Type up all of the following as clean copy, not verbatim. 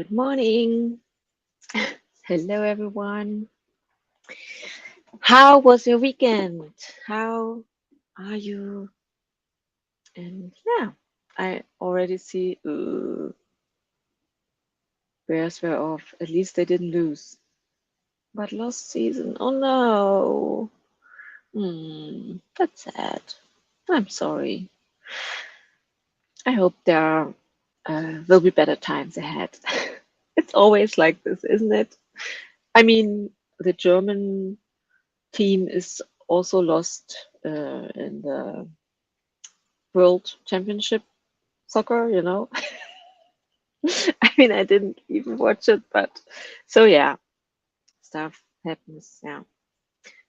Good morning. Hello, everyone. How was your weekend? How are you? And yeah, I already see Bears were off. At least they didn't lose. But lost season. Oh no. That's sad. I'm sorry. I hope there will be better times ahead. It's always like this, isn't it? I mean, the German team is also lost in the World Championship soccer, I mean, I didn't even watch it, but so yeah, stuff happens, yeah,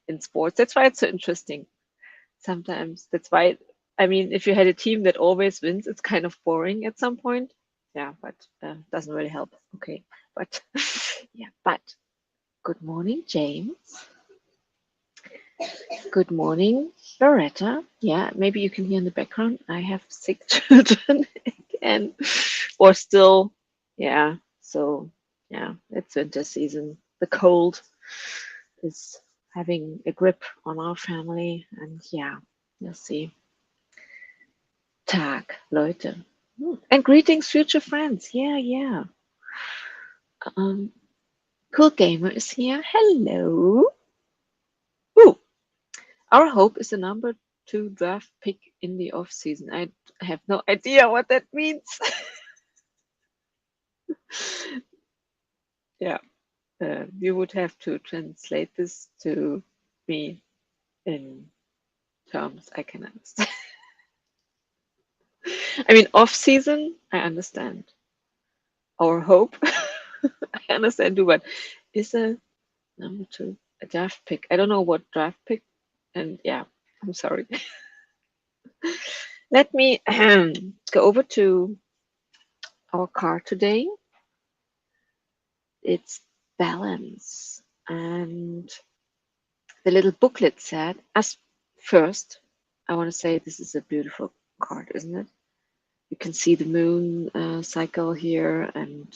in sports. That's why it's so interesting. Sometimes that's why, I mean, if you had a team that always wins, it's kind of boring at some point. Yeah, but doesn't really help. Okay, but yeah, but good morning, James. Good morning, Loretta. Yeah, maybe you can hear in the background. I have sick children again, or still, yeah. So, yeah, it's winter season. The cold is having a grip on our family, and yeah, you'll see. Tag, Leute. And greetings, future friends. Yeah, yeah. Um, Cool Gamer is here. Hello. Ooh, our hope is the number 2 draft pick in the off season. I have no idea what that means. Yeah, you would have to translate this to me in terms I can understand. I mean, off season, I understand. Our hope, I understand too, but is a number 2 a draft pick? I don't know what draft pick, and yeah, I'm sorry. Let me go over to our card today. It's balance. And the little booklet said, as first, I want to say this is a beautiful card, isn't it? You can see the moon cycle here and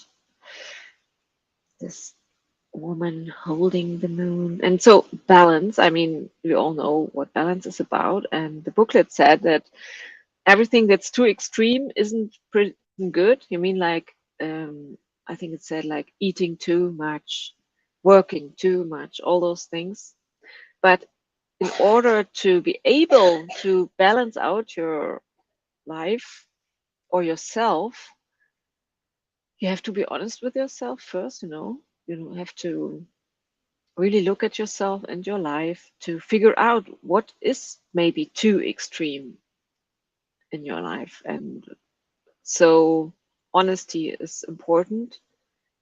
this woman holding the moon. And so balance, I mean, we all know what balance is about. And the booklet said that everything that's too extreme isn't good. You mean like, I think it said like eating too much, working too much, all those things. But in order to be able to balance out your life or yourself, you have to be honest with yourself first, You have to really look at yourself and your life to figure out what is maybe too extreme in your life. And so honesty is important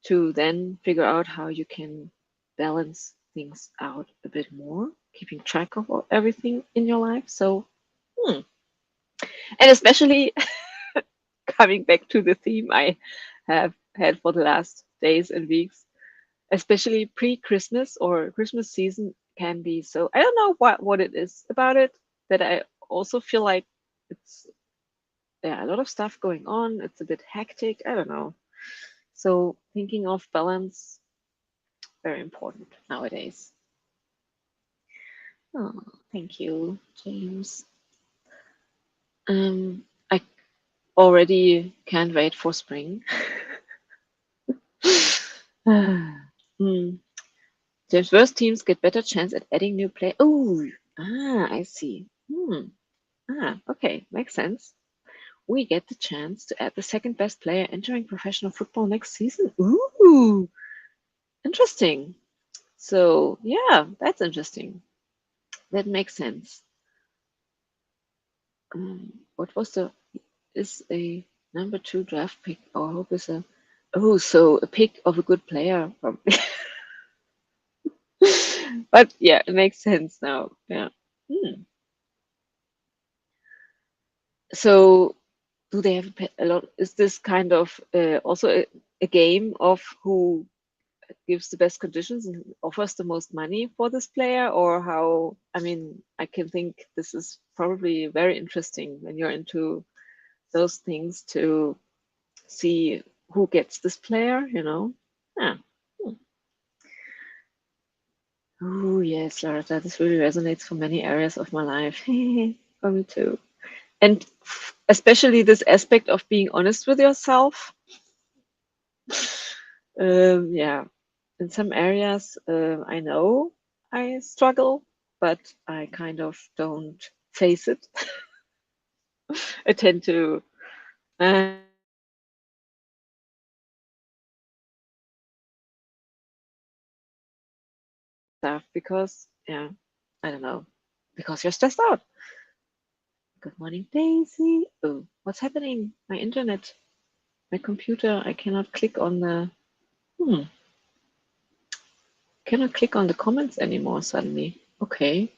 to then figure out how you can balance things out a bit more, keeping track of everything in your life. So, and especially coming back to the theme I have had for the last days and weeks, especially pre-Christmas or Christmas season can be so, I don't know what it is about it, that I also feel like it's, yeah, a lot of stuff going on. It's a bit hectic. I don't know. So thinking of balance, very important nowadays. Oh, thank you, James. I already can't wait for spring. Hmm. James, worst teams get better chance at adding new play. Oh, I see. Okay, makes sense. We get the chance to add the second best player entering professional football next season. Ooh, interesting. So yeah, that's interesting. That makes sense. What was is a number 2 draft pick? Our hope is so a pick of a good player probably. But yeah, it makes sense now. Yeah. So do they have a lot? Is this kind of also a game of who gives the best conditions and offers the most money for this player, or how? I mean, I can think this is probably very interesting when you're into those things to see who gets this player, Yeah. Oh, yes, Loretta, this really resonates for many areas of my life. For me too. And especially this aspect of being honest with yourself. Yeah, in some areas, I know I struggle, but I kind of don't face it. I tend to stuff because, yeah, I don't know, because you're stressed out. Good morning, Daisy. Oh, what's happening? My internet, my computer, I cannot click on the, hmm, cannot click on the comments anymore suddenly. Okay.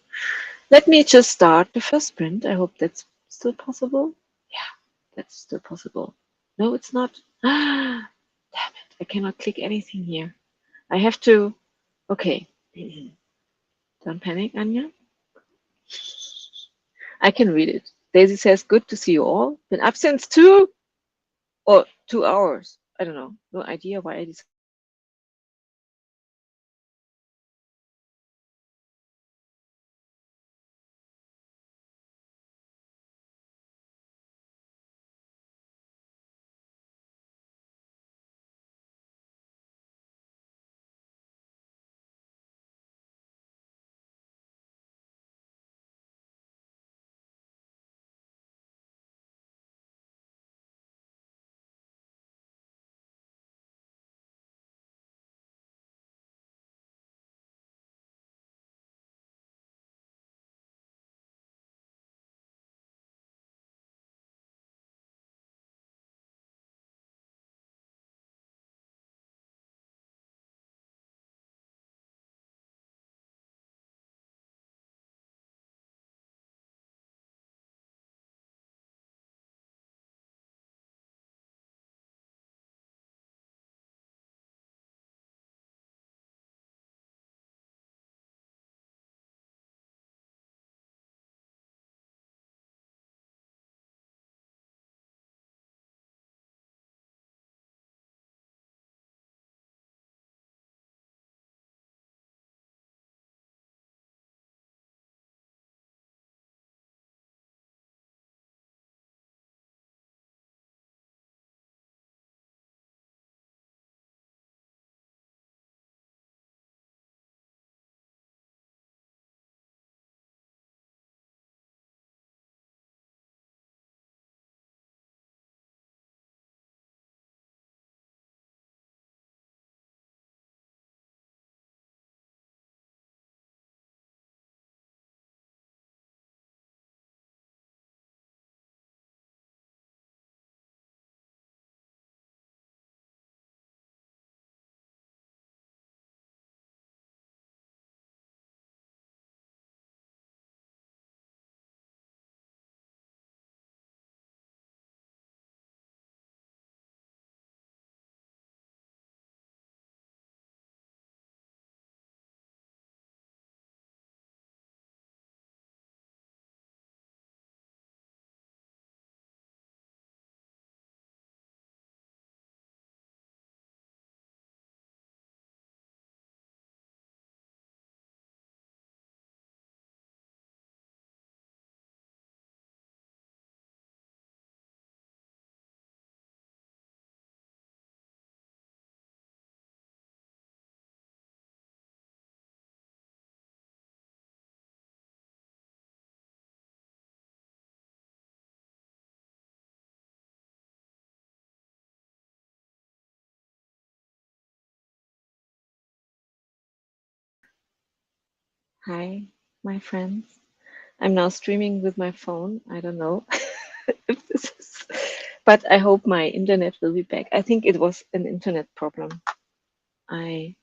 Let me just start the first sprint. I hope that's still possible. Yeah, that's still possible. No, it's not. Ah, damn it. I cannot click anything here. I have to. Okay. Don't panic, Anja. I can read it. Daisy says, good to see you all. Been up since 2 hours. I don't know. No idea why I decided. Hi, my friends. I'm now streaming with my phone. I don't know if this is, but I hope my internet will be back. I think it was an internet problem. I,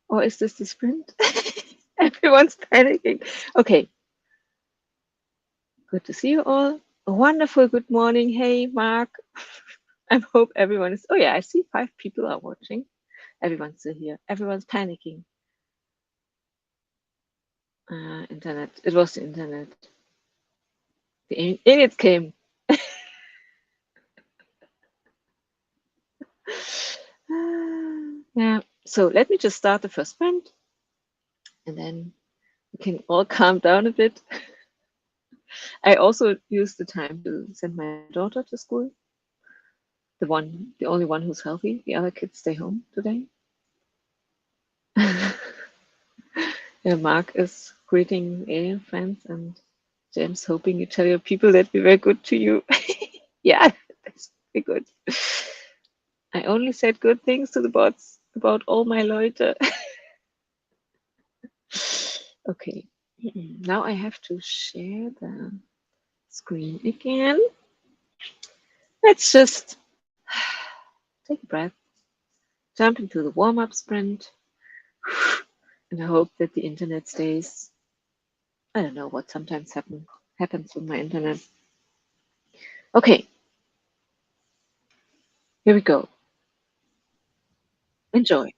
or is this the sprint? Everyone's panicking. Okay, good to see you all. A wonderful good morning. Hey, Mark. I hope everyone is. Oh, yeah, I see 5 people are watching. Everyone's still here. Everyone's panicking. Internet. It was the internet. The idiots came. Yeah. So let me just start the first sprint, and then we can all calm down a bit. I also use the time to send my daughter to school. The only one who's healthy. The other kids stay home today. Yeah, Mark is greeting alien friends, and James hoping you tell your people that we were good to you. Yeah, that's very good. I only said good things to the bots about all my Leute. Okay, now I have to share the screen again. Let's just take a breath, jump into the warm-up sprint, and hope that the internet stays. I don't know what sometimes happens with my internet. Okay, here we go. Enjoy.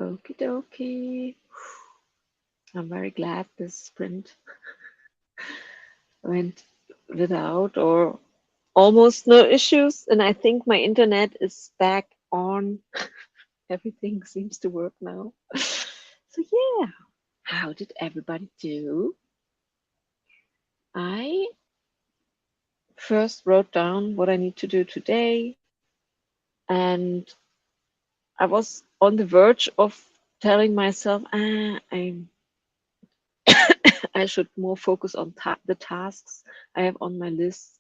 Okie dokie. I'm very glad this sprint went without or almost no issues. And I think my internet is back on. Everything seems to work now. So yeah, how did everybody do? I first wrote down what I need to do today, and I was on the verge of telling myself, I should more focus on the tasks I have on my list.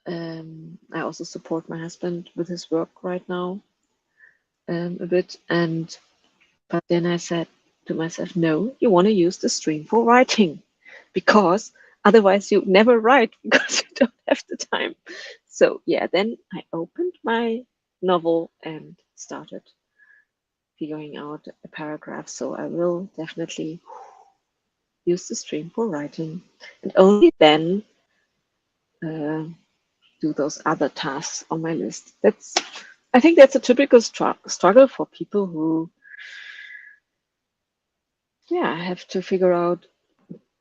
I also support my husband with his work right now a bit, but then I said to myself, no, you want to use the stream for writing, because otherwise you never write because you don't have the time. So yeah, then I opened my novel and started figuring out a paragraph. So I will definitely use the stream for writing, and only then do those other tasks on my list. I think that's a typical struggle for people who, yeah, have to figure out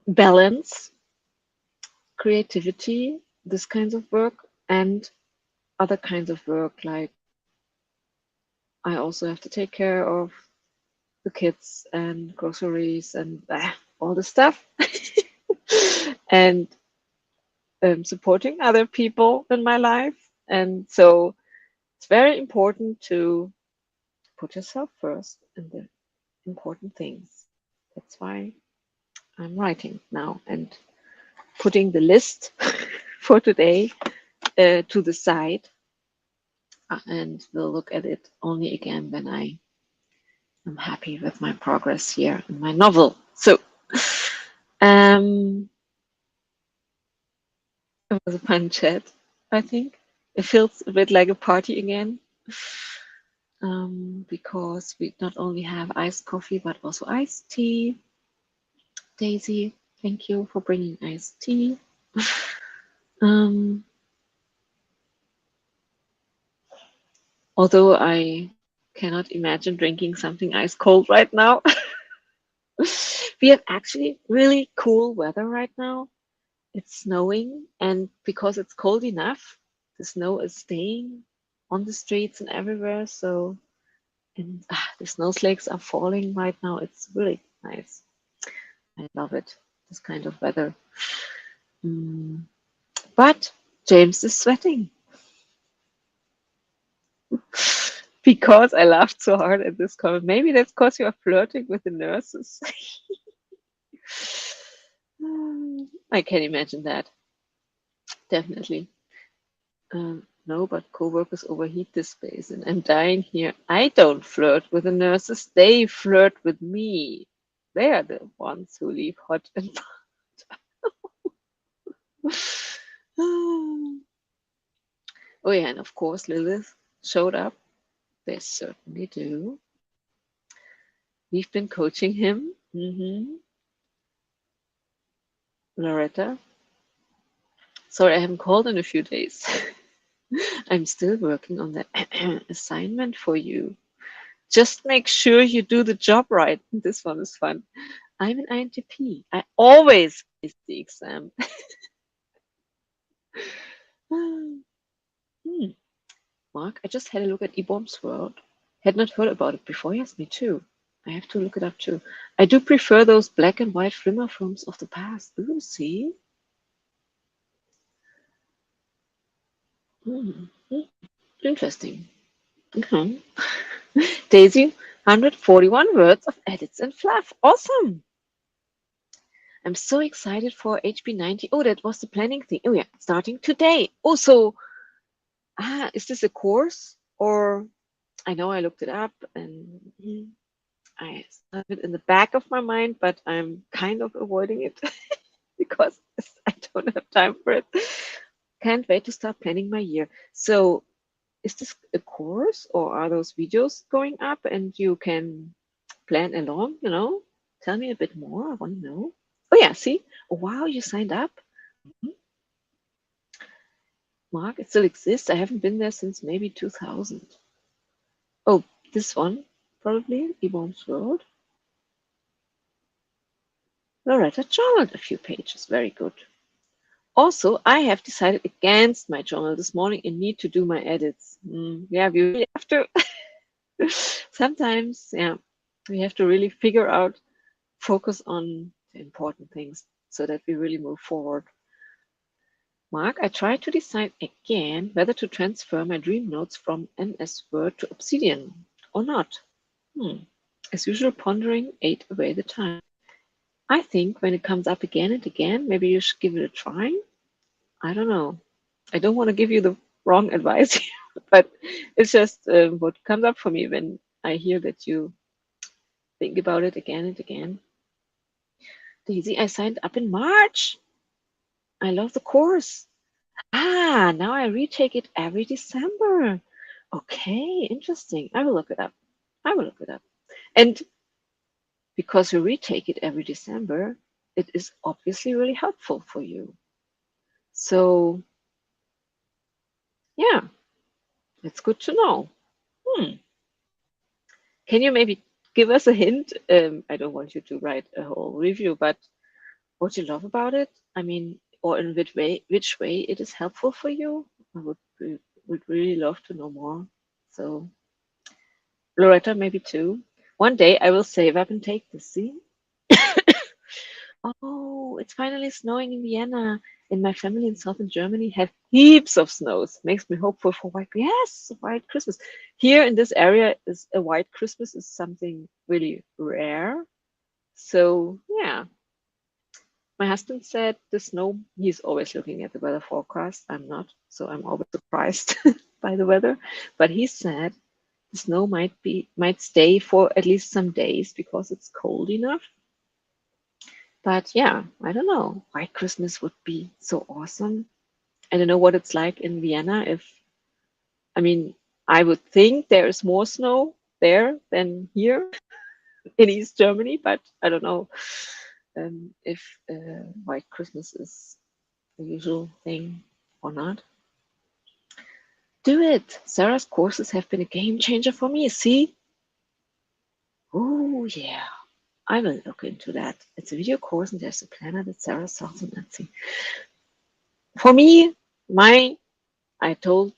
balance, creativity, this kinds of work, and other kinds of work. Like I also have to take care of the kids and groceries and all the stuff, and supporting other people in my life. And so it's very important to put yourself first in the important things. That's why I'm writing now and putting the list for today to the side, and we'll look at it only again when I am happy with my progress here in my novel. So it was a fun chat, I think. It feels a bit like a party again, because we not only have iced coffee but also iced tea. Daisy, thank you for bringing iced tea. Although I cannot imagine drinking something ice cold right now. We have actually really cool weather right now. It's snowing, and because it's cold enough, the snow is staying on the streets and everywhere. So, and the snowflakes are falling right now. It's really nice. I love it, this kind of weather. But James is sweating because I laughed so hard at this comment. Maybe that's because you are flirting with the nurses. I can imagine that. Definitely. No, but co-workers overheat this space, and I'm dying here. I don't flirt with the nurses. They flirt with me. They are the ones who leave hot and oh yeah, and of course Lilith showed up. They certainly do. We've been coaching him. Loretta. Sorry, I haven't called in a few days. I'm still working on the assignment for you. Just make sure you do the job right. This one is fun. I'm an INTP. I always ace the exam. Mark, I just had a look at eBaum's World. Had not heard about it before. Yes, me too. I have to look it up too. I do prefer those black and white flimmer films of the past. Ooh, see? Interesting. Okay. Daisy, 141 words of edits and fluff. Awesome. I'm so excited for HB90. Oh, that was the planning thing. Oh yeah, starting today. Also, is this a course? Or I know I looked it up and I have it in the back of my mind, but I'm kind of avoiding it because I don't have time for it. Can't wait to start planning my year. So is this a course, or are those videos going up and you can plan along, Tell me a bit more. I want to know. Oh yeah, see? Oh, wow, you signed up. Mark, it still exists. I haven't been there since maybe 2000. Oh, this one. probably, Yvonne's World. Loretta journaled a few pages. Very good. Also, I have decided against my journal this morning and need to do my edits. Yeah, we really have to. Sometimes, yeah, we have to really figure out, focus on the important things so that we really move forward. Mark, I tried to decide again whether to transfer my dream notes from MS Word to Obsidian or not. As usual, pondering ate away the time. I think when it comes up again and again, maybe you should give it a try. I don't know. I don't want to give you the wrong advice, but it's just what comes up for me when I hear that you think about it again and again. Daisy, I signed up in March. I love the course. Now I retake it every December. Okay, interesting. I will look it up. I will look it up. And because you retake it every December, it is obviously really helpful for you. So, yeah, it's good to know. Can you maybe give us a hint? I don't want you to write a whole review, but what you love about it? I mean, or in which way it is helpful for you? I would really love to know more. So, Loretta, maybe too. One day I will save up and take this. See? Oh, it's finally snowing in Vienna, and my family in southern Germany have heaps of snows. Makes me hopeful for white. Yes, white Christmas. Here in this area, is a white Christmas is something really rare. So yeah, my husband said the snow. He's always looking at the weather forecast. I'm not, so I'm always surprised by the weather. But he said the snow might stay for at least some days because it's cold enough. But yeah, I don't know. White Christmas would be so awesome. I don't know what it's like in Vienna. I mean, I would think there is more snow there than here in East Germany, but I don't know if White Christmas is the usual thing or not. Do it. Sarah's courses have been a game changer for me. See? Oh, yeah. I will look into that. It's a video course and there's a planner that Sarah sells on Etsy. For me, I told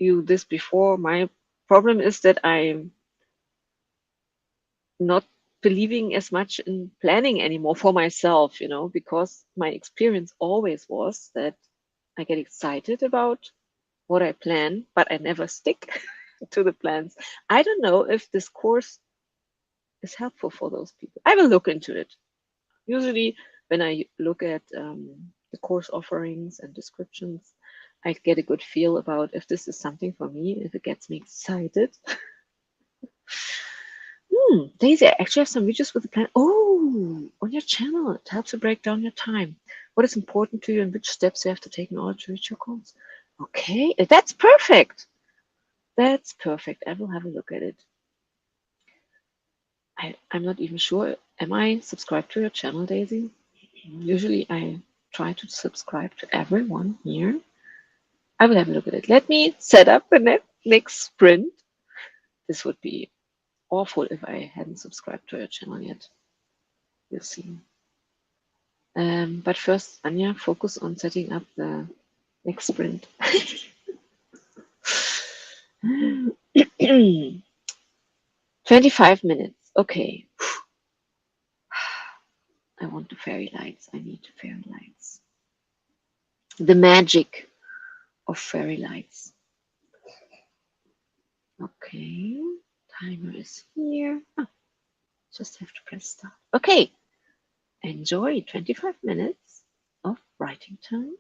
you this before, my problem is that I'm not believing as much in planning anymore for myself, because my experience always was that I get excited about what I plan, but I never stick to the plans. I don't know if this course is helpful for those people. I will look into it. Usually, when I look at the course offerings and descriptions, I get a good feel about if this is something for me, if it gets me excited. Daisy, I actually have some videos with the plan. Oh, on your channel, it helps you break down your time. What is important to you and which steps you have to take in order to reach your goals. Okay, that's perfect. That's perfect. I will have a look at it. I'm not even sure. Am I subscribed to your channel, Daisy? Usually I try to subscribe to everyone here. I will have a look at it. Let me set up the next sprint. This would be awful if I hadn't subscribed to your channel yet. You'll see. But first, Anja, focus on setting up the next sprint. 25 minutes. Okay. I want the fairy lights. I need the fairy lights. The magic of fairy lights. Okay. Timer is here. Just have to press start. Okay. Enjoy 25 minutes of writing time.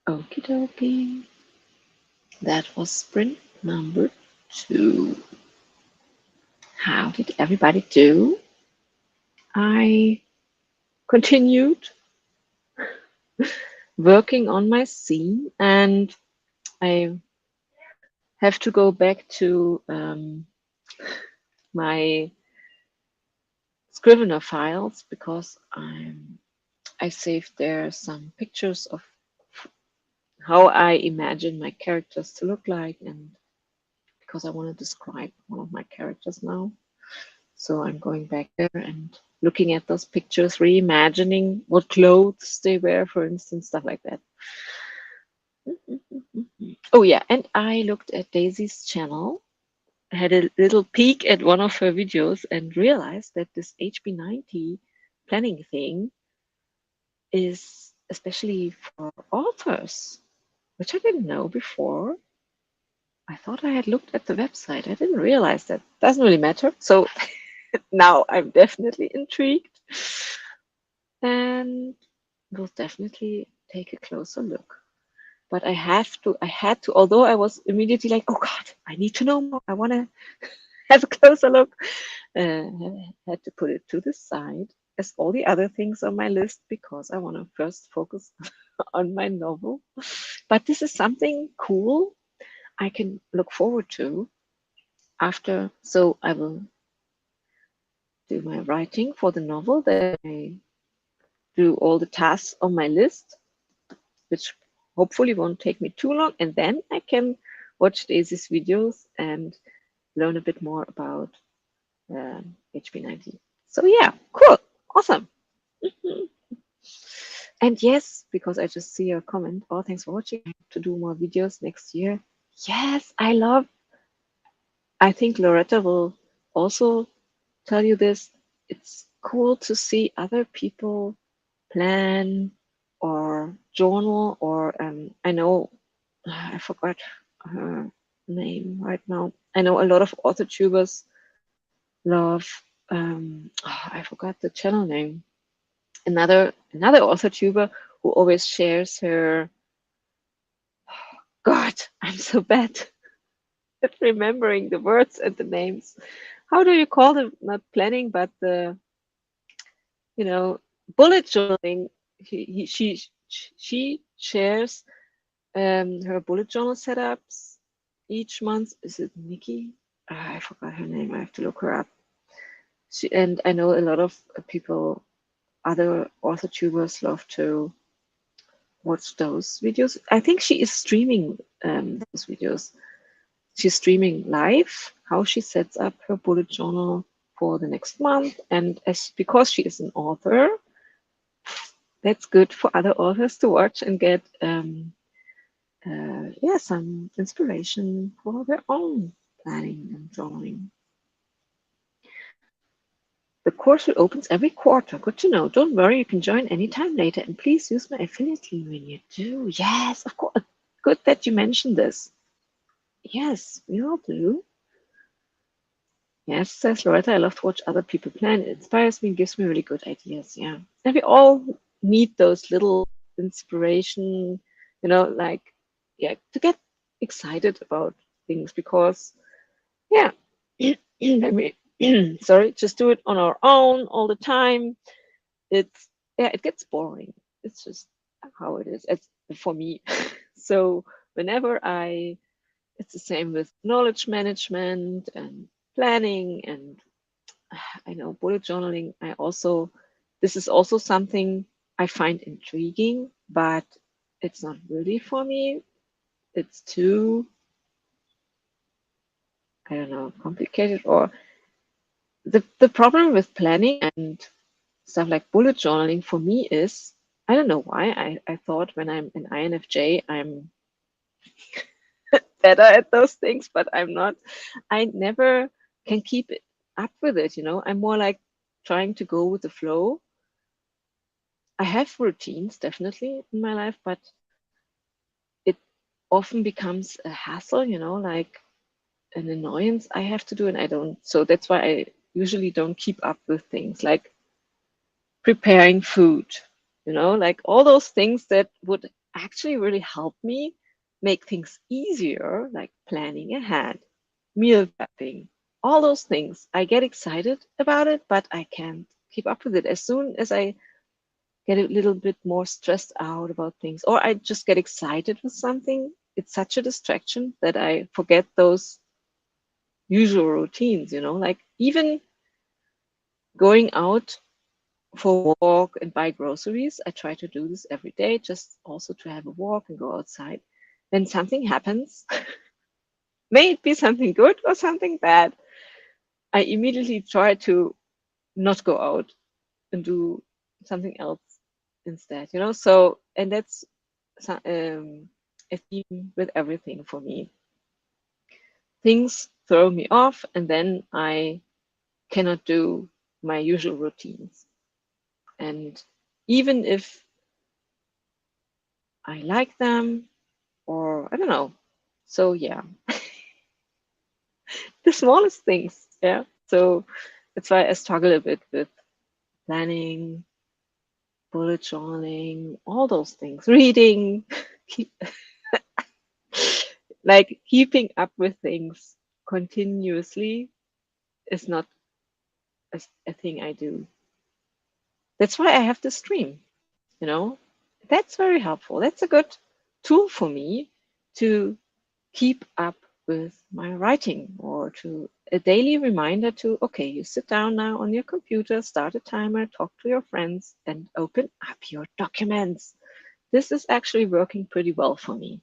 Okie dokie. That was sprint number 2. How did everybody do? I continued working on my scene, and I have to go back to my Scrivener files because I saved there some pictures of how I imagine my characters to look like, and because I want to describe one of my characters now. So I'm going back there and looking at those pictures, reimagining what clothes they wear, for instance, stuff like that. Oh yeah, and I looked at Daisy's channel, had a little peek at one of her videos, and realized that this HB90 planning thing is especially for authors, which I didn't know before. I thought I had looked at the website. I didn't realize that. Doesn't really matter. So now I'm definitely intrigued and will definitely take a closer look. But I had to, although I was immediately like, oh God, I need to know more. I want to have a closer look. Had to put it to the side as all the other things on my list because I want to first focus on my novel. But this is something cool I can look forward to after. So I will do my writing for the novel, then I do all the tasks on my list, which hopefully won't take me too long, and then I can watch Daisy's videos and learn a bit more about HB90. So yeah, cool, awesome. And yes, because I just see your comment, oh, thanks for watching, I have to do more videos next year. Yes, I think Loretta will also tell you this. It's cool to see other people plan or journal, or I know, I forgot her name right now. I know a lot of author tubers love, I forgot the channel name. Another author tuber who always shares her, God, I'm so bad at remembering the words and the names. How do you call them? Not planning, but the, bullet journaling. She shares her bullet journal setups each month. Is it Nikki? I forgot her name. I have to look her up. And I know a lot of people, other author tubers, love to watch those videos. I think she is streaming those videos. She's streaming live how she sets up her bullet journal for the next month, and because she is an author, that's good for other authors to watch and get some inspiration for their own planning and drawing. The course opens every quarter. Good to know. Don't worry, you can join anytime later, and please use my affiliate link when you do. Yes, of course. Good that you mentioned this. Yes, we all do. Yes, says Loretta, I love to watch other people plan. It inspires me and gives me really good ideas. Yeah. And we all need those little inspiration, to get excited about things because, yeah, let me, sorry, just do it on our own all the time. It gets boring. It's just how it is. It's for me. So whenever it's the same with knowledge management and planning, and I know bullet journaling. This is also something I find intriguing, but it's not really for me. It's too, I don't know, complicated. Or the problem with planning and stuff like bullet journaling for me is, I don't know why. I thought when I'm an INFJ, I'm better at those things, but I'm not. I never can keep it up with it. I'm more like trying to go with the flow. I have routines definitely in my life, but it often becomes a hassle, like an annoyance I have to do, and I don't. So that's why I usually don't keep up with things like preparing food, like all those things that would actually really helped me make things easier, like planning ahead, meal prepping, all those things. I get excited about it, but I can't keep up with it. As soon as I get a little bit more stressed out about things, or I just get excited with something, it's such a distraction that I forget those usual routines, like even going out for a walk and buy groceries. I try to do this every day, just also to have a walk and go outside. When something happens, may it be something good or something bad, I immediately try to not go out and do something else instead. So, and that's a theme with everything for me. Things throw me off, and then I cannot do my usual routines. And even if I like them, or I don't know. So yeah, the smallest things. Yeah. So that's why I struggle a bit with planning, bullet journaling, all those things, reading, keep, like keeping up with things continuously is not a thing I do. That's why I have to stream, you know, that's very helpful. That's a good tool for me to keep up with my writing, or to a daily reminder to, okay, you sit down now on your computer, start a timer, talk to your friends, and open up your documents. This is actually working pretty well for me.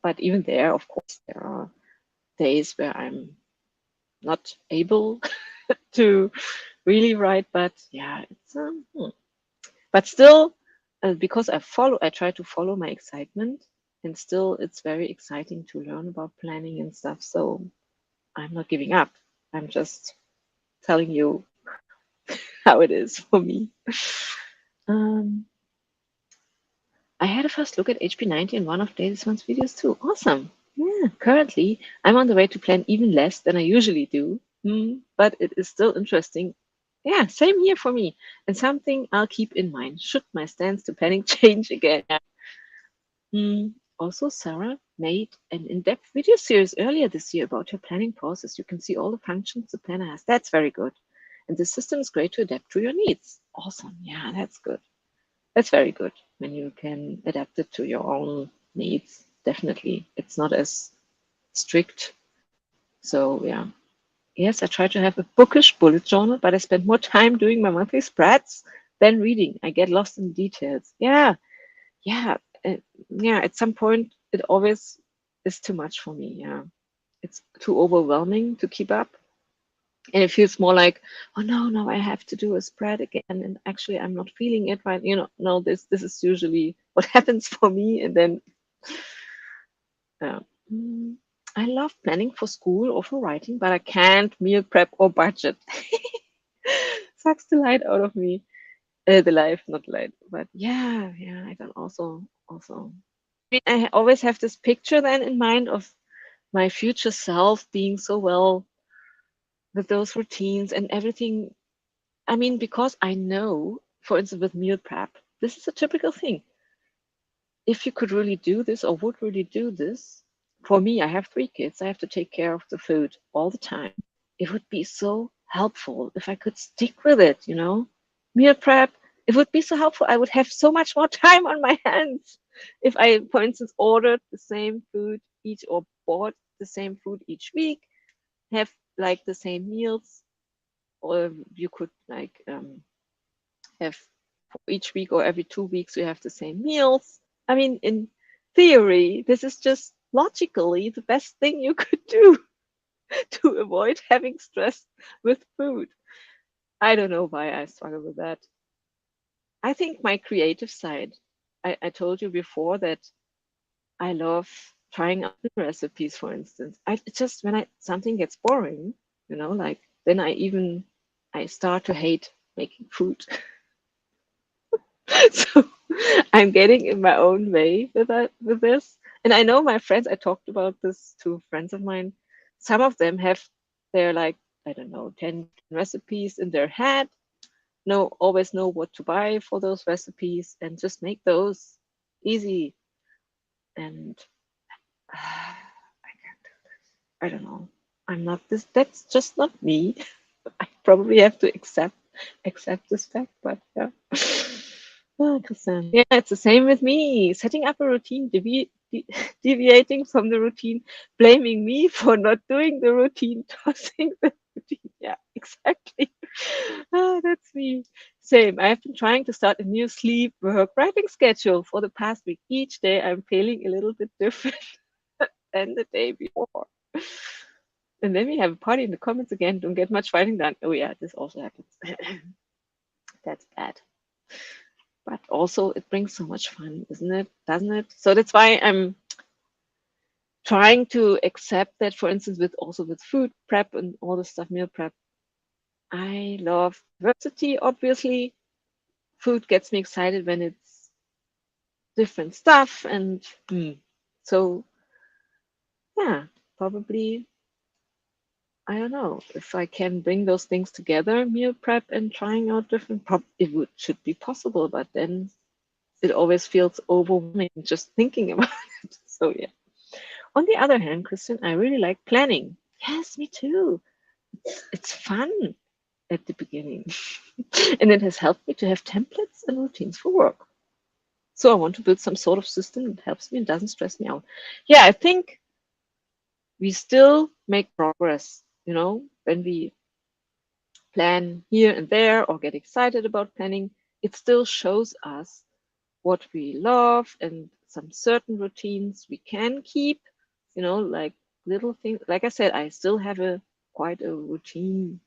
But even there, of course, there are days where I'm not able to really write, but yeah, it's but still, because I try to follow my excitement, and still it's very exciting to learn about planning and stuff. So I'm not giving up. I'm just telling you how it is for me. Um, I had a first look at HP90 in one of Daisy Swan's videos too. Awesome. Yeah, currently I'm on the way to plan even less than I usually do, but it is still interesting. Yeah, same here for me. And something I'll keep in mind should my stance to planning change again. Also, Sarah made an in-depth video series earlier this year about her planning process. You can see all the functions the planner has. That's very good. And the system is great to adapt to your needs. Awesome. Yeah, that's good. That's very good when you can adapt it to your own needs. Definitely. It's not as strict. So, yeah. Yes, I try to have a bookish bullet journal, but I spend more time doing my monthly spreads than reading. I get lost in details. Yeah, yeah. At some point, it always is too much for me. Yeah, it's too overwhelming to keep up, and it feels more like, oh no, no, I have to do a spread again, and actually, I'm not feeling it right. No, this is usually what happens for me, and then, yeah. Mm, I love planning for school or for writing, but I can't meal prep or budget. Sucks the light out of me. The life, not light, but yeah. I don't also. I mean, I always have this picture then in mind of my future self being so well with those routines and everything. I mean, because I know, for instance, with meal prep, this is a typical thing. If you could really do this, or would really do this, for me, I have 3 kids. I have to take care of the food all the time. It would be so helpful if I could stick with it. Meal prep, it would be so helpful. I would have so much more time on my hands if I, for instance, ordered the same food each, or bought the same food each week, have like the same meals, or you could like have for each week, or every 2 weeks you have the same meals. I mean, in theory, this is just logically the best thing you could do to avoid having stress with food. I don't know why I struggle with that. I think my creative side, I told you before that I love trying out new recipes, for instance. It's just when something gets boring, like then I start to hate making food. So I'm getting in my own way with this. And I know my friends, I talked about this to friends of mine. Some of them have their, like, I don't know, 10 recipes in their head, always know what to buy for those recipes, and just make those easy. And I can't do this. I don't know. I'm not this. That's just not me. I probably have to accept this fact. But yeah. Oh, Christian. Yeah, it's the same with me. Setting up a routine, deviating from the routine, blaming me for not doing the routine, tossing the routine. Yeah, exactly. Ah, that's me. Same. I have been trying to start a new sleep, work, writing schedule for the past week. Each day I'm feeling a little bit different than the day before. And then we have a party in the comments again. Don't get much writing done. Oh yeah, this also happens. That's bad. But also it brings so much fun, isn't it? Doesn't it? So that's why I'm trying to accept that, for instance, with food prep and all the stuff, meal prep. I love diversity, obviously. Food gets me excited when it's different stuff. And so, yeah, probably, I don't know if I can bring those things together, meal prep and trying out different, should be possible, but then it always feels overwhelming just thinking about it. So, yeah. On the other hand, Christian, I really like planning. Yes, me too. It's fun at the beginning. And it has helped me to have templates and routines for work. So I want to build some sort of system that helps me and doesn't stress me out. Yeah, I think we still make progress, when we plan here and there or get excited about planning. It still shows us what we love and some certain routines we can keep, like little things. Like I said, I still have quite a routine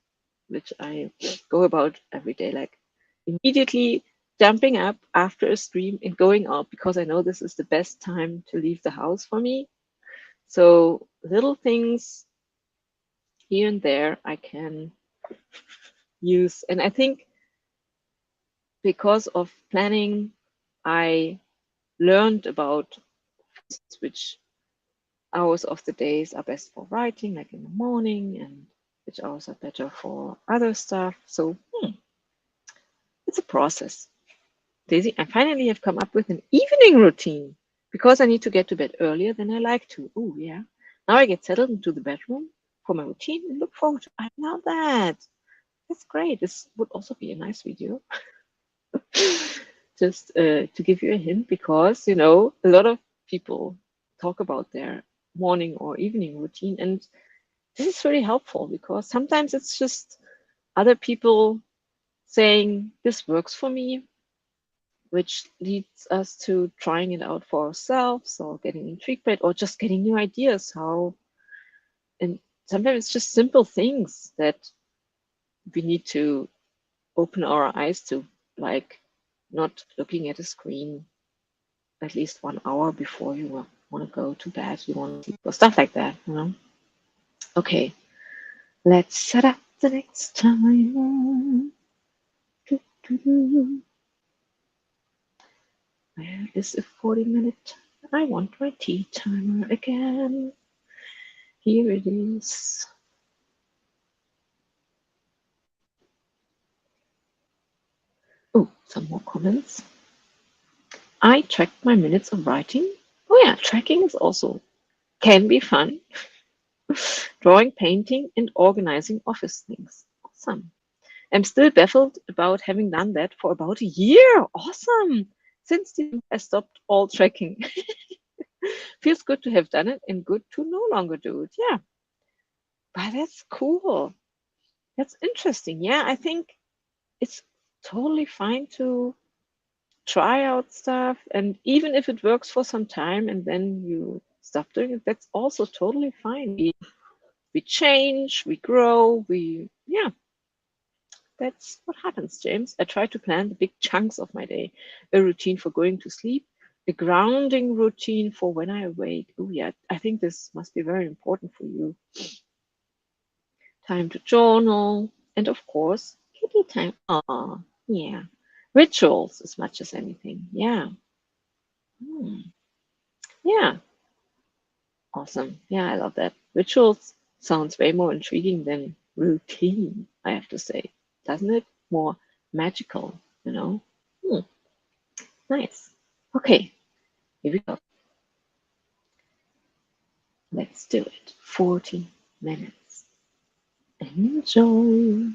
which I go about every day, like immediately jumping up after a stream and going out because I know this is the best time to leave the house for me. So little things here and there I can use. And I think because of planning, I learned about which hours of the days are best for writing, like in the morning, and which hours are better for other stuff. So it's a process. Daisy, I finally have come up with an evening routine because I need to get to bed earlier than I like to. Oh, yeah. Now I get settled into the bedroom for my routine and look forward to. I love that. That's great. This would also be a nice video. Just to give you a hint, because, a lot of people talk about their morning or evening routine. And this is really helpful because sometimes it's just other people saying, this works for me, which leads us to trying it out for ourselves or getting intrigued by it or just getting new ideas how. And sometimes it's just simple things that we need to open our eyes to, like not looking at a screen at least 1 hour before you want to go to bed, you want to sleep, or stuff like that, Okay, let's set up the next timer. Where is the 40-minute? I want my tea timer again. Here it is. Oh, some more comments. I tracked my minutes of writing. Oh yeah, tracking is also can be fun. Drawing, painting, and organizing office things. Awesome. I'm still baffled about having done that for about a year. Awesome. Since I stopped all tracking. Feels good to have done it and good to no longer do it. Yeah. But that's cool. That's interesting. Yeah, I think it's totally fine to try out stuff. And even if it works for some time and then you stop doing it, that's also totally fine. We change, we grow, yeah, that's what happens, James. I try to plan the big chunks of my day, a routine for going to sleep, a grounding routine for when I awake. Oh, yeah, I think this must be very important for you. Time to journal, and of course, kitty time. Ah, yeah. Rituals as much as anything. Yeah. Yeah. Awesome. Yeah, I love that. Rituals sounds way more intriguing than routine, I have to say. Doesn't it? More magical. Nice. Okay, here we go. Let's do it. 40 minutes. Enjoy.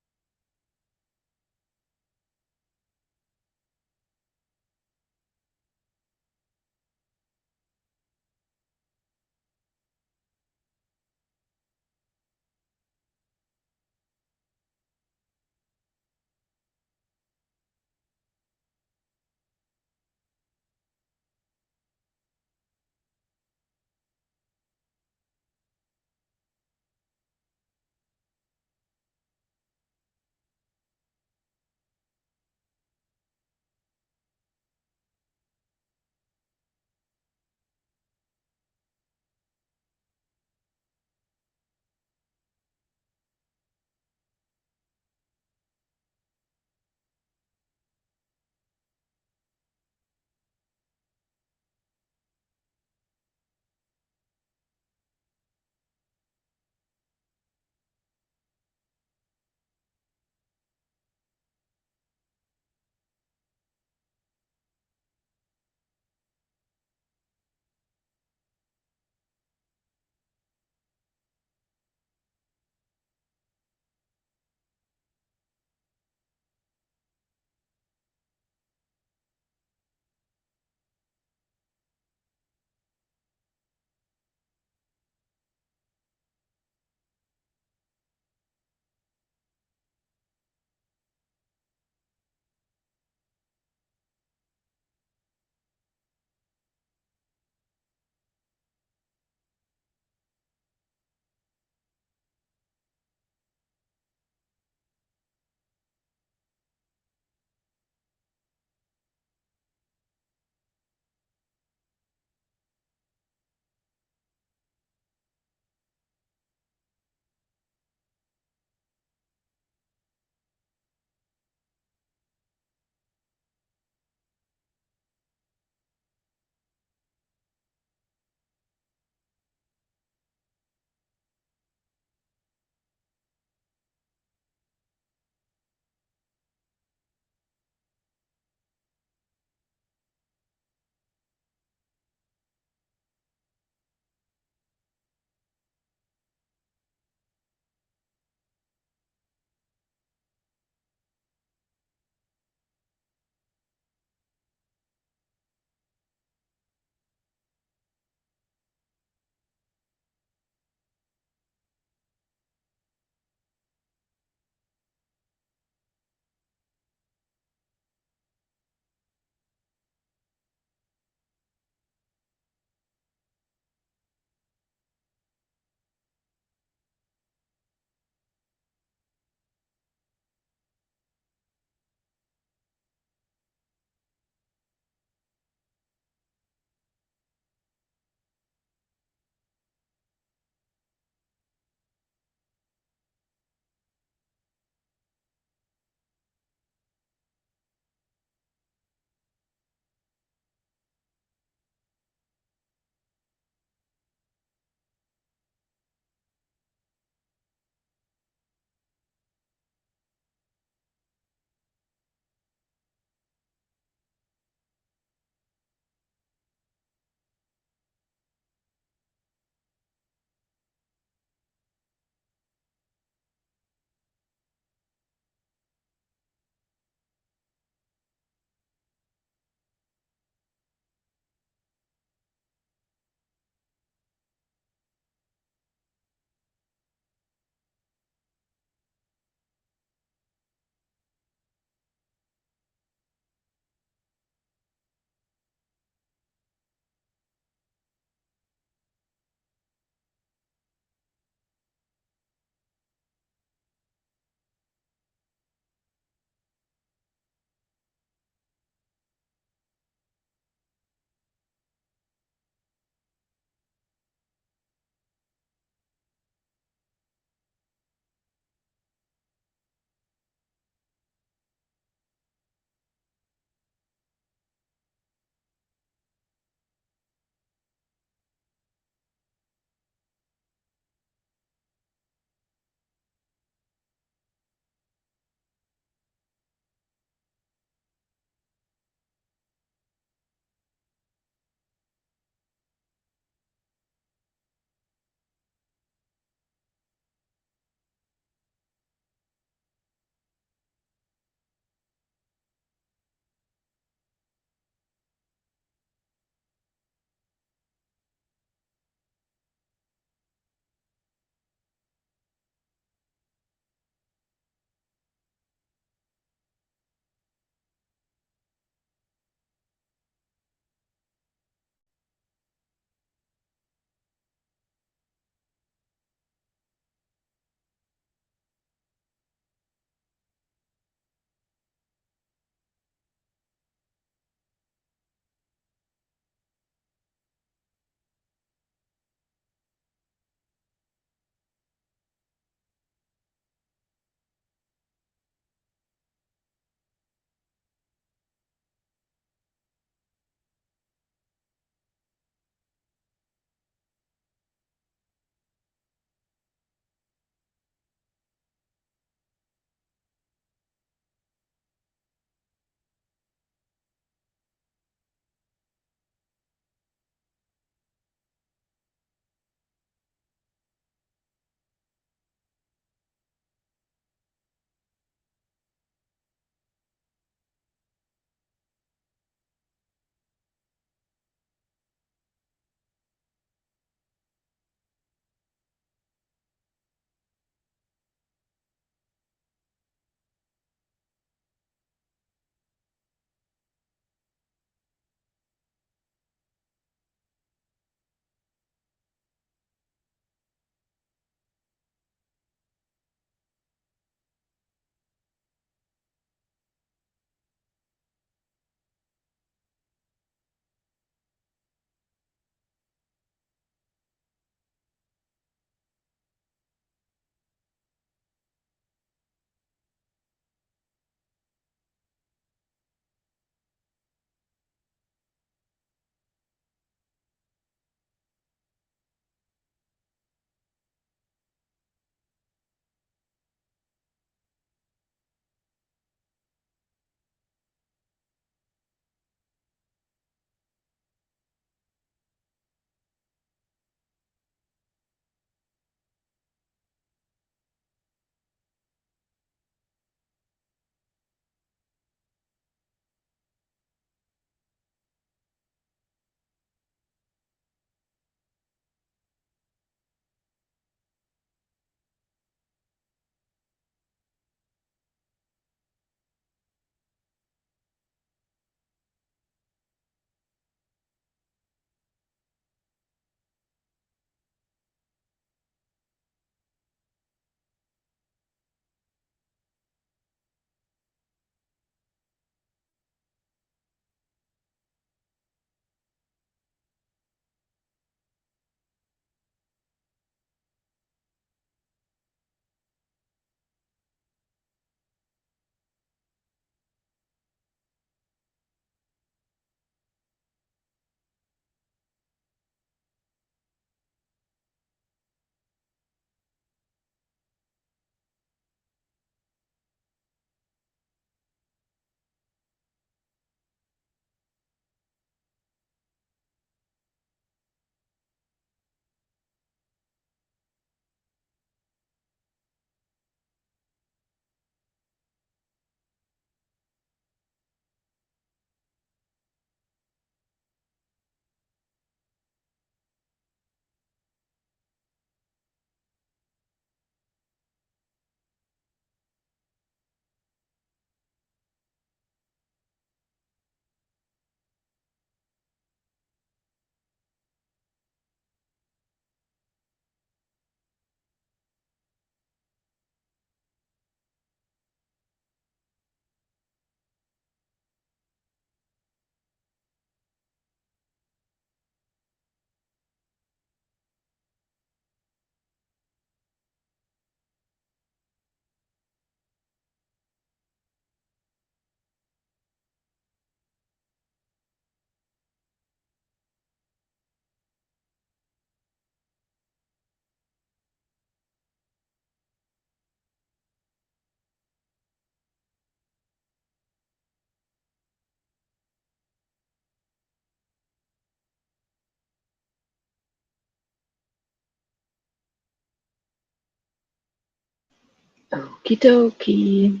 Okie dokie.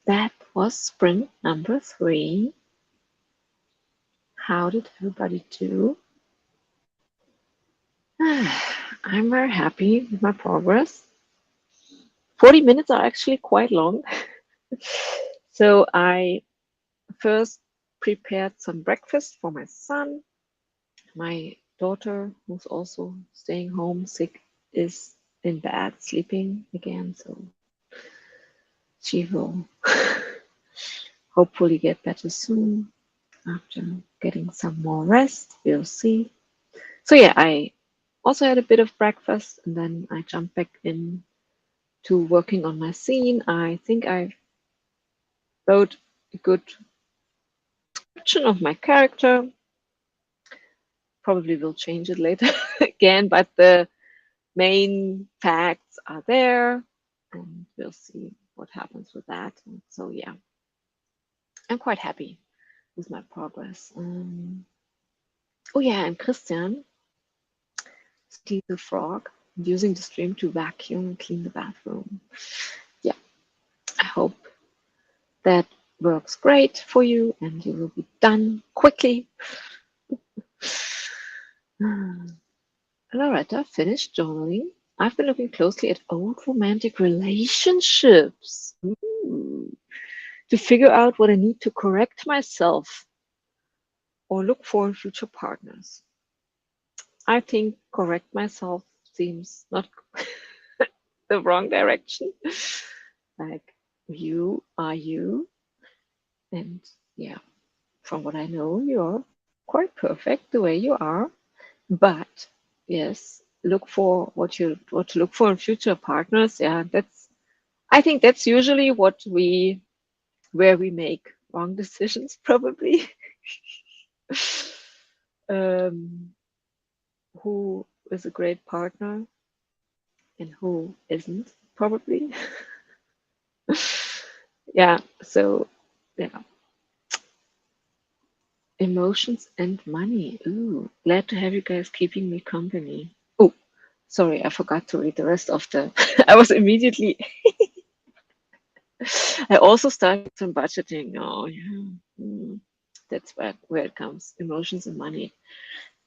That was sprint number 3. How did everybody do? I'm very happy with my progress. 40 minutes are actually quite long. So I first prepared some breakfast for my son. My daughter, who's also staying home sick, is in bed sleeping again. So she will hopefully get better soon after getting some more rest. We'll see. So yeah, I also had a bit of breakfast and then I jumped back in to working on my scene. I think I wrote a good description of my character. Probably will change it later again, but the main facts are there and we'll see what happens with that. And so yeah, I'm quite happy with my progress. Oh yeah, and Christian, Steve the Frog, using the stream to vacuum and clean the bathroom. Yeah, I hope that works great for you and you will be done quickly. Loretta finished journaling. I've been looking closely at old romantic relationships. Ooh. To figure out what I need to correct myself or look for in future partners. I think correct myself seems not the wrong direction. Like, you are you. And yeah, from what I know, you're quite perfect the way you are. But yes, look for what to look for in future partners. Yeah, I think that's usually where we make wrong decisions, probably. Who is a great partner and who isn't, probably. Yeah, so yeah. Emotions and money. Ooh, glad to have you guys keeping me company. Oh, sorry, I forgot to read the rest of the. I was immediately. I also started some budgeting. Oh, yeah. That's where it comes. Emotions and money.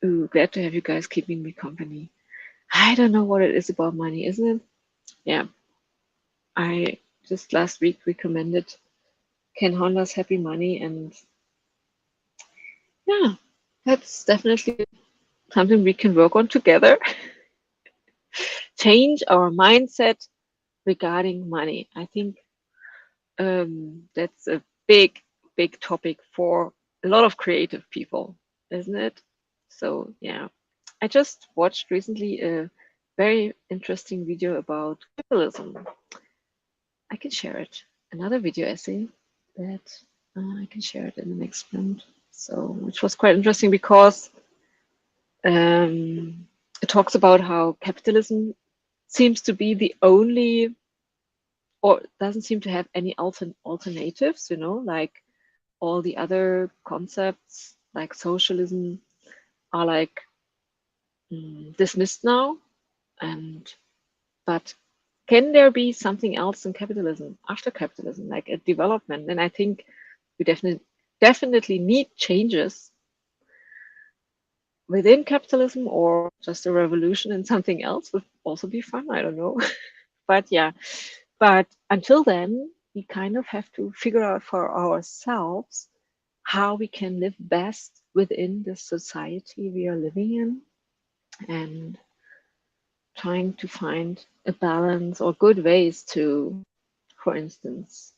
Ooh, glad to have you guys keeping me company. I don't know what it is about money, isn't it? Yeah. I just last week recommended Ken Honda's Happy Money, and yeah, that's definitely something we can work on together. Change our mindset regarding money. I think that's a big topic for a lot of creative people, isn't it? So yeah, I just watched recently a very interesting video about capitalism. I can share it. Another video essay that I can share it in the next month. So, which was quite interesting because it talks about how capitalism seems to be the only, or doesn't seem to have any alternatives, like all the other concepts like socialism are like dismissed now. And but can there be something else in capitalism after capitalism, like a development? And I think we definitely need changes within capitalism, or just a revolution in something else would also be fun. I don't know. But yeah, but until then, we kind of have to figure out for ourselves how we can live best within the society we are living in, and trying to find a balance or good ways to, for instance,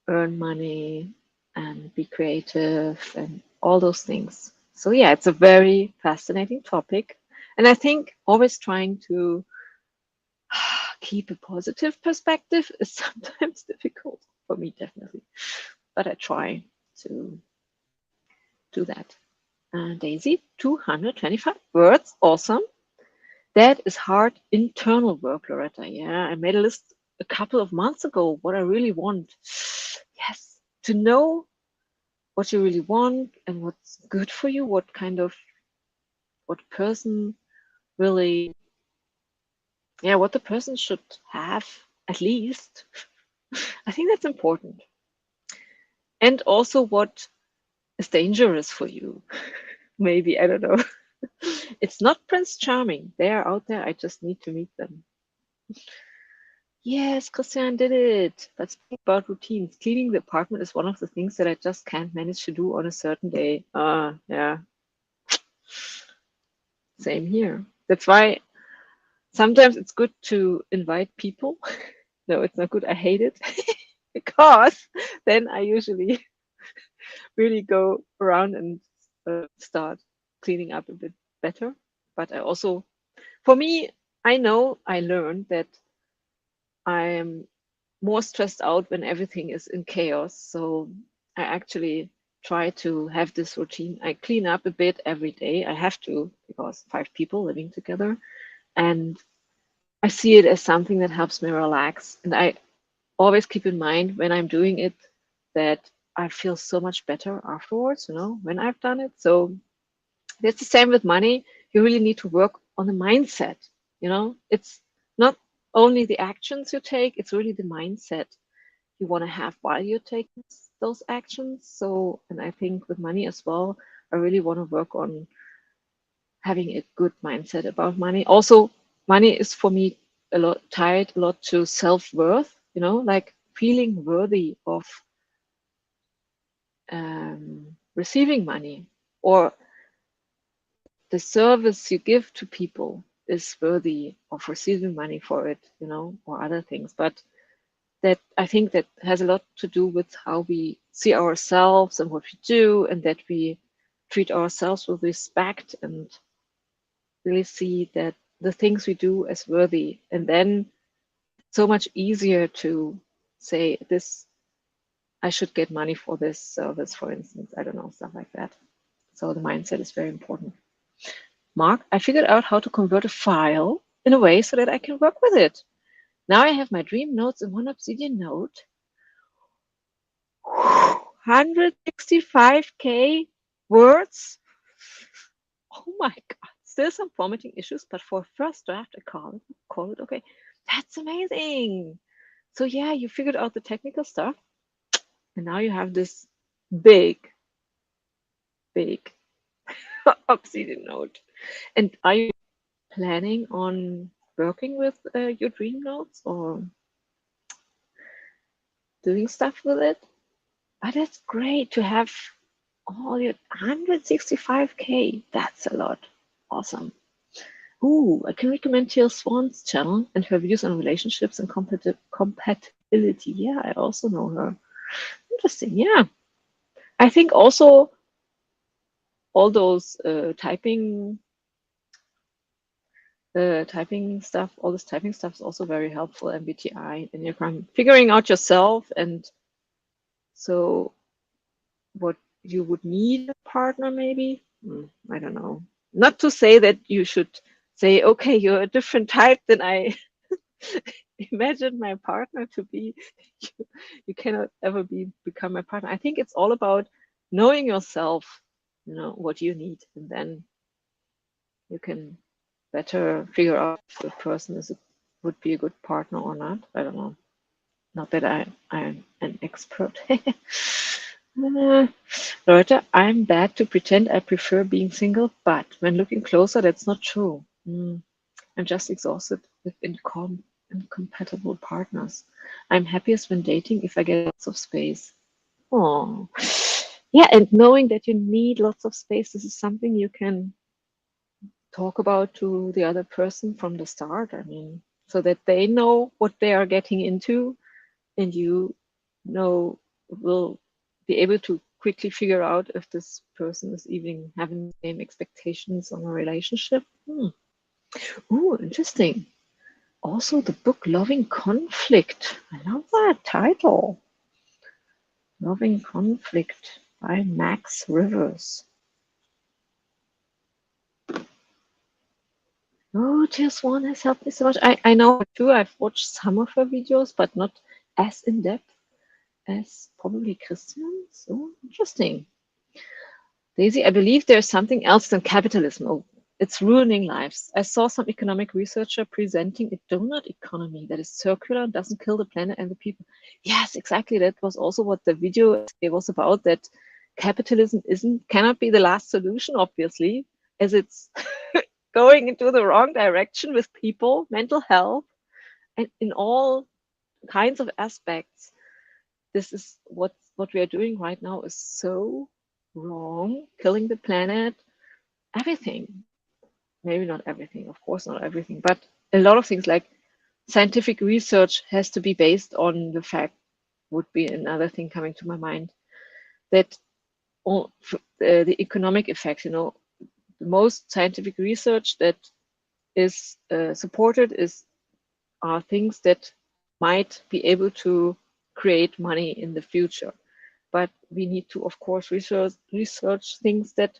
earn money and be creative and all those things. So yeah, it's a very fascinating topic. And I think always trying to keep a positive perspective is sometimes difficult for me, definitely. But I try to do that. Daisy, 225 words. Awesome. That is hard internal work, Loretta. Yeah, I made a list a couple of months ago, what I really want. Yes, to know what you really want and what's good for you, what person really yeah, what the person should have at least. I think that's important. And also what is dangerous for you. Maybe, I don't know. It's not Prince Charming. They are out there. I just need to meet them. Yes, Christian did it. But speaking about routines, cleaning the apartment is one of the things that I just can't manage to do on a certain day. Yeah, same here. That's why sometimes it's good to invite people. No, it's not good. I hate it because then I usually really go around and start cleaning up a bit better. But I also, for me, I know I learned that I'm more stressed out when everything is in chaos. So I actually try to have this routine. I clean up a bit every day. I have to because 5 people living together. And I see it as something that helps me relax. And I always keep in mind when I'm doing it that I feel so much better afterwards, when I've done it. So it's the same with money. You really need to work on the mindset. It's not only the actions you take, it's really the mindset you want to have while you're taking those actions. So, and I think with money as well, I really want to work on having a good mindset about money. Also, money is for me tied a lot to self-worth, like feeling worthy of receiving money, or the service you give to people is worthy of receiving money for it, or other things. But that I think that has a lot to do with how we see ourselves and what we do, and that we treat ourselves with respect and really see that the things we do as worthy. And then so much easier to say this, I should get money for this service, for instance. I don't know, stuff like that. So the mindset is very important. Mark, I figured out how to convert a file in a way so that I can work with it. Now I have my dream notes in one Obsidian note. 165K words. Oh my God. Still some formatting issues, but for first draft, I call it okay. That's amazing. So yeah, you figured out the technical stuff, and now you have this big, big Obsidian note. And are you planning on working with your dream notes or doing stuff with it? But that's great to have all your 165K. That's a lot. Awesome. Ooh, I can recommend Teal Swan's channel and her views on relationships and compatibility. Yeah, I also know her. Interesting. Yeah. I think also all those typing stuff, all this typing stuff is also very helpful, MBTI, and you're kind of figuring out yourself. And so what you would need a partner, maybe. I don't know. Not to say that you should say, okay, you're a different type than I imagine my partner to be. You cannot ever become my partner. I think it's all about knowing yourself, what you need, and then you can better figure out if the person would be a good partner or not. I don't know. Not that I'm an expert. Loretta, I'm bad to pretend I prefer being single, but when looking closer, that's not true. I'm just exhausted with incompatible partners. I'm happiest when dating if I get lots of space. Oh, yeah, and knowing that you need lots of space, this is something you can talk about to the other person from the start. I mean, so that they know what they are getting into, and you will be able to quickly figure out if this person is even having the same expectations on a relationship. Ooh, interesting. Also, the book Loving Conflict. I love that title. Loving Conflict by Max Rivers. Oh, Teal Swan has helped me so much. I know her too. I've watched some of her videos, but not as in depth as probably Christian's. Oh, interesting. Daisy, I believe there's something else than capitalism. Oh, It's ruining lives. I saw some economic researcher presenting a donut economy that is circular, doesn't kill the planet and the people. Yes, exactly. That was also what the video it was about, that capitalism cannot be the last solution, obviously, as it's going into the wrong direction with people, mental health, and in all kinds of aspects. This is what we are doing right now is so wrong, killing the planet, everything. Maybe not everything, of course not everything, but a lot of things like scientific research has to be based on the fact, would be another thing coming to my mind, that all, the economic effects, you know, the most scientific research that is supported are things that might be able to create money in the future. But we need to, of course, research things that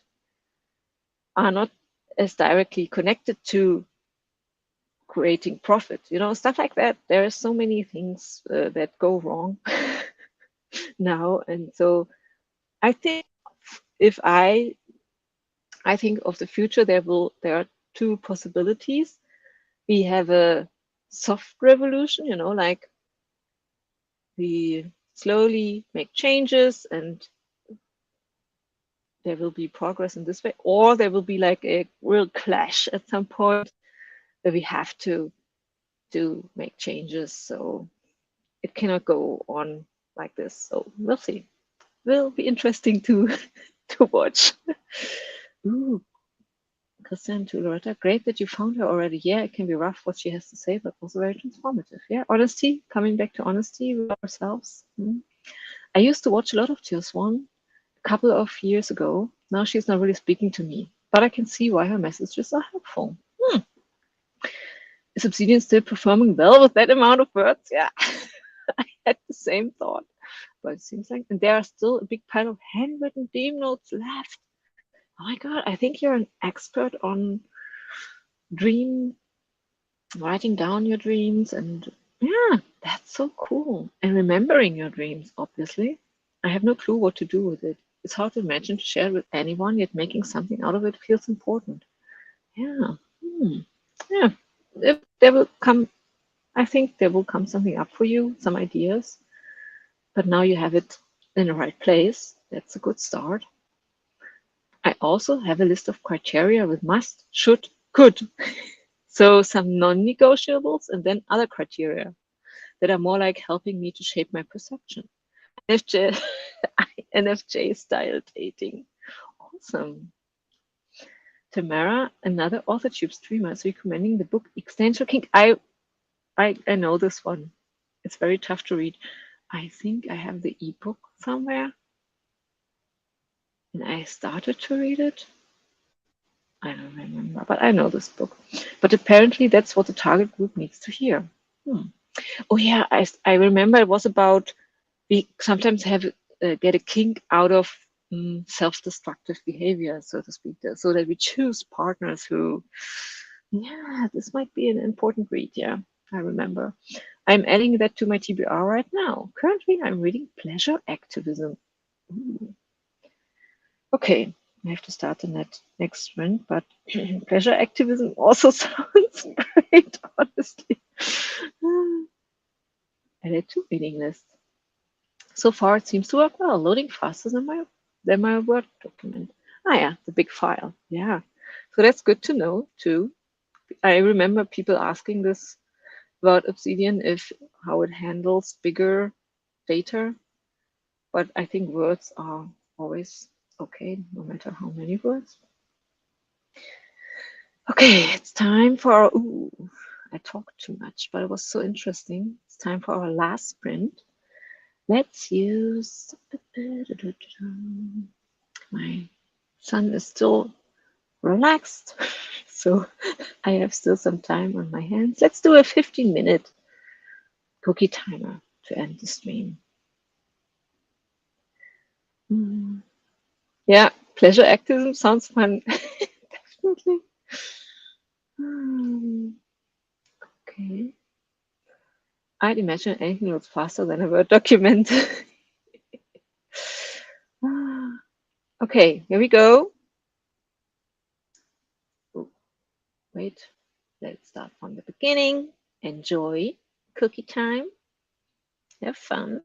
are not as directly connected to creating profit, you know, stuff like that. There are so many things that go wrong now. And so I think if I think of the future, there are two possibilities. We have a soft revolution, you know, like we slowly make changes and there will be progress in this way, or there will be like a real clash at some point where we have to make changes. So it cannot go on like this. So we'll see. Will be interesting to to watch. Ooh, Christian to Loretta, great that you found her already. Yeah, it can be rough what she has to say, but also very transformative. Yeah, honesty, coming back to honesty with ourselves. I used to watch a lot of Teal Swan a couple of years ago. Now she's not really speaking to me, but I can see why her messages are helpful. Is Obsidian still performing well with that amount of words? Yeah, I had the same thought, but it seems like, and there are still a big pile of handwritten theme notes left. Oh my God, I think you're an expert on dream writing down your dreams, and yeah, that's so cool. And remembering your dreams, obviously. I have no clue what to do with it. It's hard to imagine to share it with anyone, yet making something out of it feels important. Yeah. Yeah. If there will come, I think there will come something up for you, some ideas. But now you have it in the right place. That's a good start. I also have a list of criteria with must, should, could. So some non-negotiables and then other criteria that are more like helping me to shape my perception. NFJ, NFJ style dating. Awesome. Tamara, another AuthorTube streamer, is recommending the book Existential King. I know this one. It's very tough to read. I think I have the ebook somewhere. And I started to read it. I don't remember, but I know this book. But apparently that's what the target group needs to hear. Oh yeah, I remember it was about we sometimes have get a kink out of self-destructive behavior, so to speak, so that we choose partners who, yeah, this might be an important read. Yeah, I remember. I'm adding that to my TBR right now. Currently, I'm reading Pleasure Activism. Ooh. Okay, I have to start the next sprint, but pleasure activism also sounds great, honestly. Added to reading list. So far, it seems to work well, loading faster than my Word document. Ah, yeah, the big file. Yeah, so that's good to know too. I remember people asking this about Obsidian, if how it handles bigger data, but I think words are always okay, no matter how many words. Okay, it's time for our, ooh, I talked too much, but it was so interesting. It's time for our last sprint. Let's use, my son is still relaxed, so I have still some time on my hands. Let's do a 15-minute cookie timer to end the stream. Yeah, pleasure activism sounds fun. Definitely. Okay. I'd imagine anything looks faster than a Word document. Okay, here we go. Wait, let's start from the beginning. Enjoy cookie time. Have fun.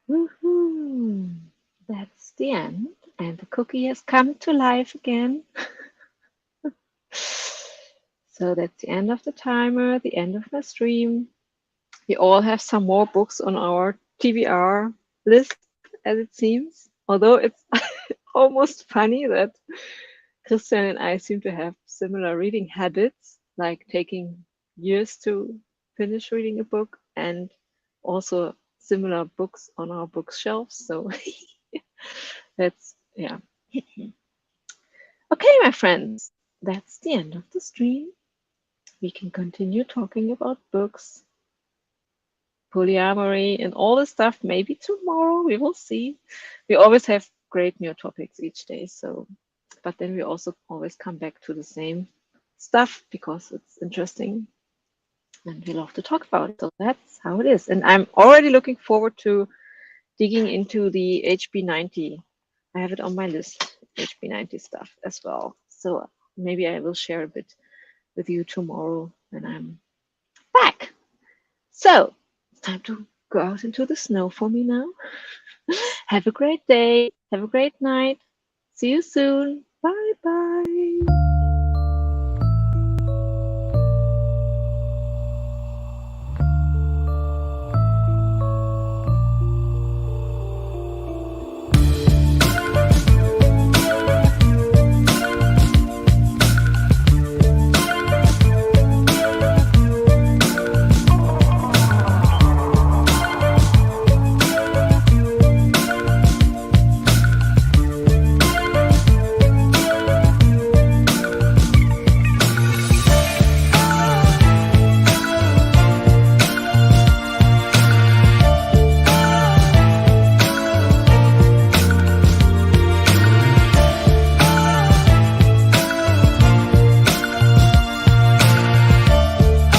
Woohoo! That's the end. And the cookie has come to life again. So that's the end of the timer, the end of my stream. We all have some more books on our TBR list, as it seems. Although it's almost funny that Christian and I seem to have similar reading habits, like taking years to finish reading a book and also similar books on our bookshelves. So that's, yeah. Okay, my friends, that's the end of the stream. We can continue talking about books, polyamory, and all this stuff maybe tomorrow. We will see. We always have great new topics each day. So, but then we also always come back to the same stuff because it's interesting and we love to talk about it. So that's how it is. And I'm already looking forward to digging into the HB90. I have it on my list, HB90 stuff as well. So maybe I will share a bit with you tomorrow when I'm back. So it's time to go out into the snow for me now. Have a great day. Have a great night. See you soon. Bye bye.